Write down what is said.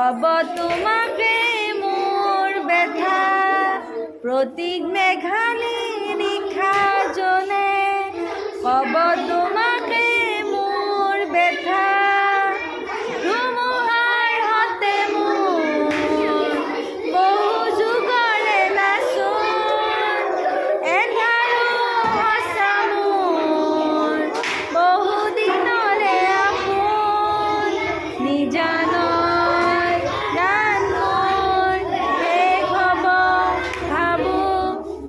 কব তোমাকে মোৰ ব্যথা প্ৰতীক মেঘালী নিশাজনে কব তোমাকে মোৰ ব্যথা ধুমুহাৰ হতে মোৰ বহু যুগৰে নাচোন এন্ধাৰো সঁচা মোৰ বহু দিনৰে আপোন নিজান